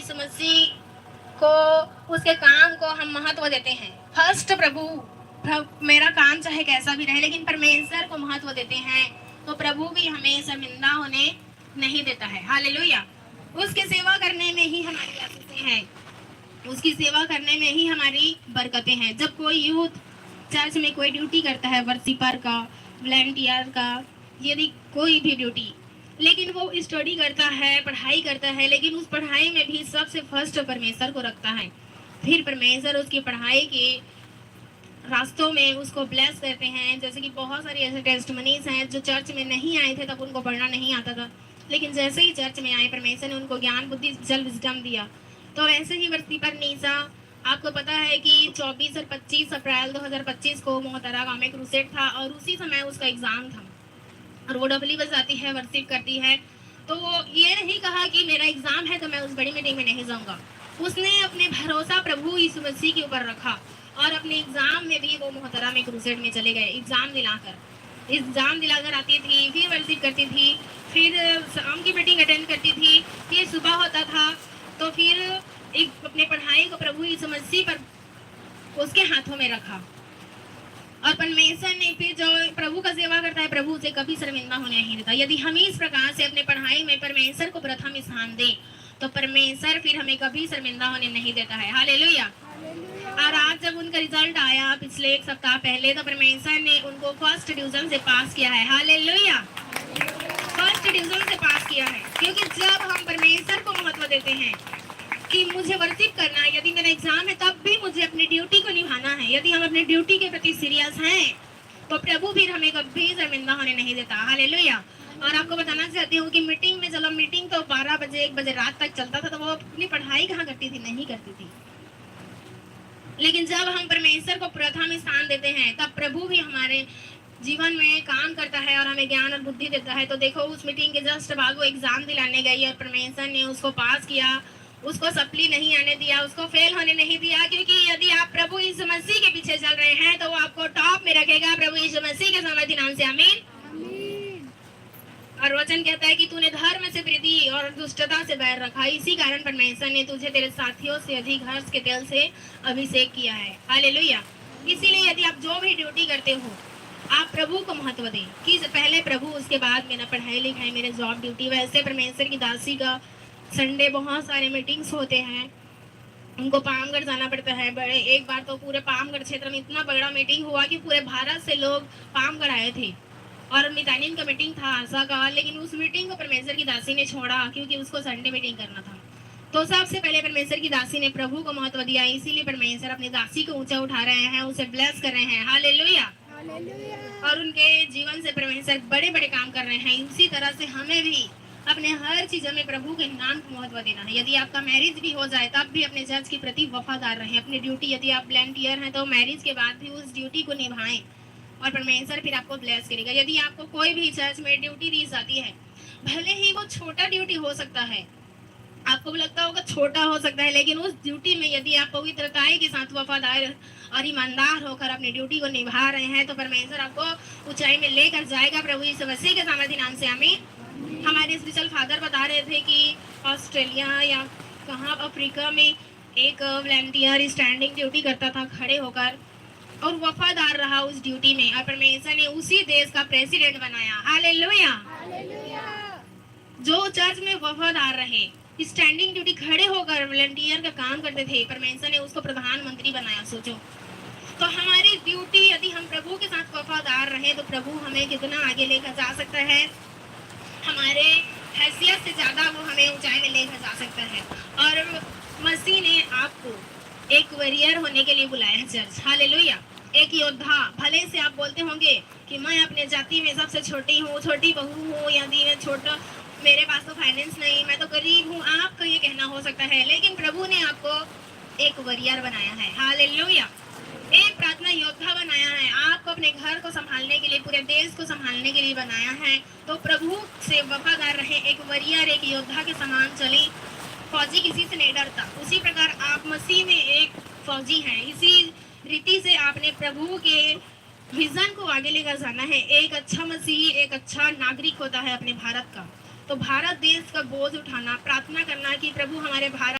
यीशु मसीह को, उसके काम को हम महत्व देते हैं। फर्स्ट मेरा काम चाहे कैसा भी रहे, लेकिन परमेश्वर को महत्व देते हैं, तो प्रभु भी हमें शर्मिंदा होने नहीं देता है। हालेलुया। उसकी सेवा करने में ही हमारी आशीषें हैं, उसकी सेवा करने में ही हमारी बरकतें हैं। जब कोई यूथ चर्च में कोई ड्यूटी करता है, वर्शिपर का, वॉलंटियर का, यदि कोई भी ड्यूटी, लेकिन वो स्टडी करता है, पढ़ाई करता है, लेकिन उस पढ़ाई में भी सबसे फर्स्ट परमेश्वर को रखता है, फिर परमेश्वर उसकी पढ़ाई के रास्तों में उसको ब्लेस करते हैं। जैसे कि बहुत सारी ऐसे टेस्टमनीज हैं जो चर्च में नहीं आए थे, तब उनको पढ़ना नहीं आता था, लेकिन जैसे ही चर्च में आए, परमेश्वर ने उनको ज्ञान, बुद्धि, जल, विजडम दिया। तो ऐसे ही वर्शिपर नीसा, आपको पता है कि 24 और 25 अप्रैल 2025 को मोहतरा गाँव में क्रूसेड था, और उसी समय उसका एग्जाम था, और वो डबली बजाती है, वर्शिप करती है। तो वो ये नहीं कहा कि मेरा एग्जाम है तो मैं उस बड़ी मीटिंग में नहीं जाऊंगा। उसने अपने भरोसा प्रभु यीशु मसीह के ऊपर रखा, और अपने एग्जाम में भी वो मोहतरा में क्रूसेड में चले गए। एग्जाम दिलाकर आती थी, फिर वर्शिप करती थी, फिर शाम की मीटिंग अटेंड करती थी, फिर सुबह होता था, तो फिर एक अपने पढ़ाई को प्रभु यीशु मसीह पर उसके हाथों में रखा। और परमेश्वर ने फिर जो प्रभु का सेवा करता है, प्रभु उसे कभी शर्मिंदा होने नहीं देता। यदि हम इस प्रकार से अपने पढ़ाई में परमेश्वर को प्रथम स्थान दें, तो परमेश्वर फिर हमें कभी शर्मिंदा होने नहीं देता है। हालेलुया। और आज जब उनका रिजल्ट आया पिछले एक सप्ताह पहले, तो परमेश्वर ने उनको फर्स्ट डिवीजन से पास किया है। हालेलुया। फर्स्ट डिवीजन से पास किया है, क्योंकि जब हम परमेश्वर को महत्व देते हैं कि मुझे वर्शिप करना है, यदि मेरा एग्जाम है तब भी मुझे अपनी ड्यूटी को निभाना है, यदि हम अपनी ड्यूटी के प्रति सीरियस हैं, तो प्रभु फिर हमें कभी शर्मिंदा होने नहीं देता। हालेलुया। और आपको बताना चाहती हूँ कि मीटिंग में, चलो मीटिंग तो 12 बजे 1 बजे रात तक चलता था, तो वो अपनी पढ़ाई कहाँ करती थी? नहीं करती थी। लेकिन जब हम परमेश्वर को प्रथम स्थान देते हैं, तब प्रभु भी हमारे जीवन में काम करता है और हमें ज्ञान और बुद्धि देता है। तो देखो, उस मीटिंग के जस्ट बाद वो एग्जाम दिलाने गई और परमेश्वर ने उसको पास किया, उसको सप्ली नहीं आने दिया, उसको फेल होने नहीं दिया। क्योंकि यदि आप प्रभु यीशु मसीह के पीछे चल रहे हैं, तो वो आपको टॉप में रखेगा, प्रभु यीशु मसीह के सामर्थ्य नाम से। आमीन। और वचन कहता है कि तूने धर्म से प्रीति और दुष्टता से बैर रखा, इसी कारण परमेश्वर ने तुझे तेरे साथियों से अधिक हर्ष के तेल से अभिषेक किया है। हालेलुया। इसीलिए यदि आप जो भी ड्यूटी करते हो, आप प्रभु को महत्व दें कि पहले प्रभु, उसके बाद मेरा पढ़ाई लिखाई, मेरे जॉब ड्यूटी। वैसे परमेश्वर की दासी का संडे बहुत सारे मीटिंग्स होते हैं, उनको पामगढ़ जाना पड़ता है। बड़े एक बार तो पूरे पामगढ़ क्षेत्र में इतना बड़ा मीटिंग हुआ कि पूरे भारत से लोग पामगढ़ आए थे, और मितानिन का मीटिंग था, आशा का, लेकिन उस मीटिंग को परमेश्वर की दासी ने छोड़ा क्योंकि उसको संडे मीटिंग करना था। तो सबसे पहले परमेश्वर की दासी ने प्रभु को महत्व दिया, इसीलिए परमेश्वर अपनी दासी को ऊंचा उठा रहे हैं, उसे ब्लेस कर रहे हैं। हालेलुया। और उनके जीवन से परमेश्वर बड़े बड़े काम कर रहे हैं। इसी तरह से हमें भी अपने हर चीजों में प्रभु के नाम को महत्व देना है। यदि आपका मैरिज भी हो जाए, तब भी अपने चर्च के प्रति वफादार रहें। अपनी ड्यूटी, यदि आप वॉलंटियर हैं, तो मैरिज के बाद भी उस ड्यूटी को निभाएं, और परमेश्वर फिर आपको ब्लेस करेगा। यदि आपको कोई भी चर्च में ड्यूटी दी जाती है, भले ही वो छोटा ड्यूटी हो सकता है, आपको भी लगता होगा छोटा हो सकता है, लेकिन उस ड्यूटी में यदि आप पवित्रताई के साथ वफादार और ईमानदार होकर अपनी ड्यूटी को निभा रहे हैं, तो परमेश्वर आपको ऊंचाई में लेकर जाएगा, प्रभु यीशु मसीह के सामर्थ्य नाम से। आमीन। हमारे स्पिरिचुअल फादर बता रहे थे कि ऑस्ट्रेलिया या कहाँ अफ्रीका में एक वॉलंटियर स्टैंडिंग ड्यूटी करता था, खड़े होकर, और वफादार रहा उस ड्यूटी में, और परमेश्वर ने उसी देश का प्रेसिडेंट बनाया। हालेलुया। जो चर्च में वफादार रहे, स्टैंडिंग ड्यूटी, खड़े होकर वॉलंटियर का काम करते थे, परमेश्वर ने उसको प्रधानमंत्री बनाया। सोचो, तो हमारी ड्यूटी, यदि हम प्रभु के साथ वफादार रहे, तो प्रभु हमें कितना आगे लेकर जा सकता है, हमारे हैसियत से ज्यादा वो हमें ऊंचाई में लेकर जा सकता है। और मसीह ने आपको एक वॉरियर होने के लिए बुलाया है चर्च। हालेलुया। एक योद्धा। भले से आप बोलते होंगे कि मैं अपने जाति में सबसे छोटी हूँ, छोटी बहू हूँ, यदि मैं छोटा, मेरे पास तो फाइनेंस नहीं, मैं तो गरीब हूँ, आपको ये कहना हो सकता है, लेकिन प्रभु ने आपको एक वॉरियर बनाया है। हालेलुया। एक प्रार्थना योद्धा बनाया है, आपको अपने घर को संभालने के लिए, पूरे देश को संभालने के लिए बनाया है। तो प्रभु से वफादार रहे, एक वॉरियर, एक योद्धा के समान चले। फौजी किसी से नहीं डरता, उसी प्रकार आप मसीह में एक फौजी हैं। इसी रीति से आपने प्रभु के विजन को आगे लेकर जाना है। एक अच्छा मसीही, एक अच्छा नागरिक होता है अपने भारत का। तो भारत देश का बोझ उठाना, प्रार्थना करना कि प्रभु हमारे भारत